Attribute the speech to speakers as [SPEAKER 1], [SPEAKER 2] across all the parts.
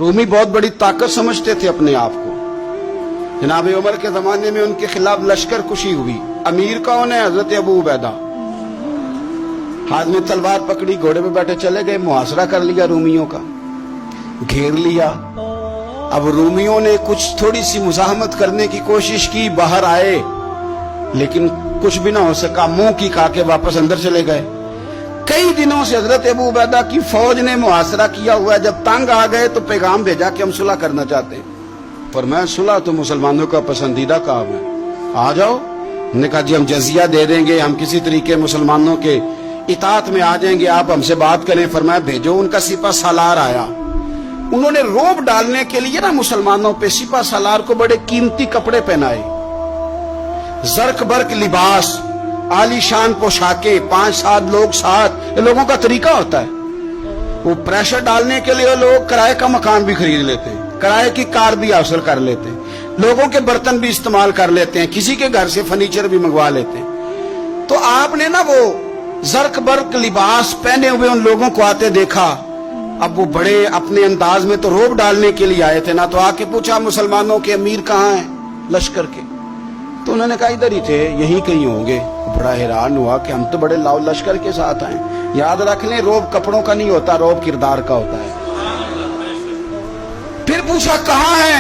[SPEAKER 1] रूमी बहुत बड़ी ताकत समझते थे अपने आप को। जनाब उमर के जमाने में उनके खिलाफ लश्कर कुशी हुई। अमीर कौन है? हजरत अबू उबैदा। हाथ में तलवार पकड़ी, घोड़े पे बैठे चले गए, मुहासरा कर लिया रूमियों का, घेर लिया। अब रूमियों ने कुछ थोड़ी सी मुजाहमत करने की कोशिश की, बाहर आए, लेकिन कुछ भी ना हो सका, मुंह की खा के वापस अंदर चले गए। कई दिनों से हजरत अबू उबैदा की फौज ने मुहासरा किया हुआ है। जब तंग आ गए तो पैगाम भेजा कि हम सुलह करना चाहते हैं। पर मैं सुलह तो मुसलमानों का पसंदीदा काम है, आ जाओ। उन्होंने कहा जी हम जजिया दे देंगे, हम किसी तरीके मुसलमानों के इताअत में आ जाएंगे, आप हमसे बात करें। फरमाया भेजो। उनका सिपा सालार आया। उन्होंने रोब डालने के लिए ना मुसलमानों पे सिपा सालार को बड़े कीमती कपड़े पहनाए, जर्क बर्क लिबास, आलीशान पोशाकें, 5-7 लोग साथ। ये लोगों का तरीका होता है। वो प्रेशर डालने के लिए लोग किराए का मकान भी खरीद लेते हैं, किराए की कार भी हासिल कर लेते हैं, लोगों के बर्तन भी इस्तेमाल कर लेते हैं, किसी के घर से फर्नीचर भी मंगवा लेते हैं। तो आपने ना वो जर्क बर्क लिबास पहने हुए उन लोगों को आते देखा। अब वो बड़े अपने अंदाज में तो रोब डालने के लिए आए थे ना, तो आके पूछा मुसलमानों के अमीर कहाँ हैं लश्कर के? तो उन्होंने कहा इधर ही थे, यहीं कहीं होंगे। बड़ा हैरान हुआ कि हम तो बड़े लाओ लश्कर के साथ आए। याद रख लें, रोब कपड़ों का नहीं होता, रोब किरदार का होता है। फिर पूछा कहाँ है?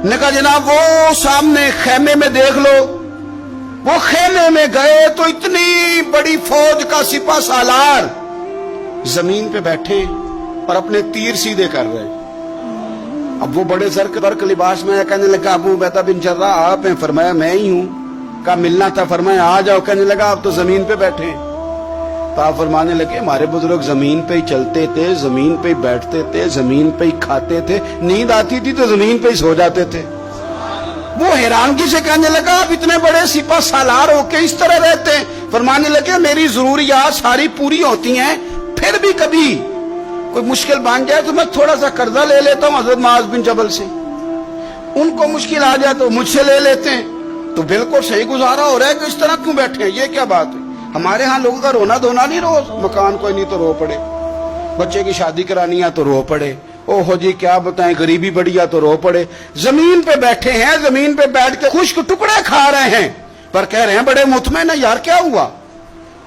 [SPEAKER 1] ने कहा जनाब वो सामने खेमे में देख लो। वो खेमे में गए तो इतनी बड़ी फौज का सिपा सालार जमीन पे बैठे और अपने तीर सीधे कर रहे। अब वो बड़े जर्क बर्क लिबास में, कहने लगा अबू उबैदा बिन जर्राह आप हैं? फरमाया मैं ही हूं। कहा मिलना था? फरमाया आ जाओ। कहने लगा आप तो जमीन पे बैठे। तो आप फरमाने लगे हमारे बुजुर्ग जमीन पे ही चलते थे, जमीन पे ही बैठते थे, जमीन पे ही खाते थे, नींद आती थी तो जमीन पे ही सो जाते थे। वो हैरानगी से कहने लगा आप इतने बड़े सिपा सालार होके इस तरह रहते हैं? फरमाने लगे मेरी जरूरियात सारी पूरी होती हैं, फिर भी कभी कोई मुश्किल बन जाए तो मैं थोड़ा सा कर्जा ले लेता हूँ हजरत मुआज बिन जबल से। उनको मुश्किल आ जाए तो मुझसे ले लेते हैं। तो बिल्कुल सही गुजारा हो रहा है कि इस तरह क्यों बैठे हैं? ये क्या बात है? हमारे यहाँ लोगों का रोना धोना नहीं, रोज मकान कोई नहीं तो रो पड़े, बच्चे की शादी करानी है तो रो पड़े, ओहो जी क्या बताएं गरीबी बढ़ी है तो रो पड़े। जमीन पे बैठे हैं, जमीन पे बैठ के खुश्क टुकड़े खा रहे हैं, पर कह रहे हैं बड़े मुतमईन है। यार क्या हुआ?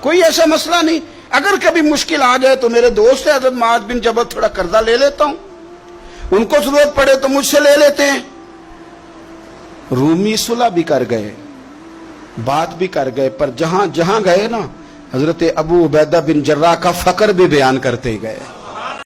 [SPEAKER 1] कोई ऐसा मसला नहीं। अगर कभी मुश्किल आ जाए तो मेरे दोस्त है हजरत मुआज बिन जबल, थोड़ा कर्जा ले लेता हूं, उनको जरूरत पड़े तो मुझसे ले लेते हैं। रूमी सुलह भी कर गए, बात भी कर गए, पर जहां जहां गए ना हजरत अबू उबैदा बिन जर्राह का फकर भी बयान करते गए।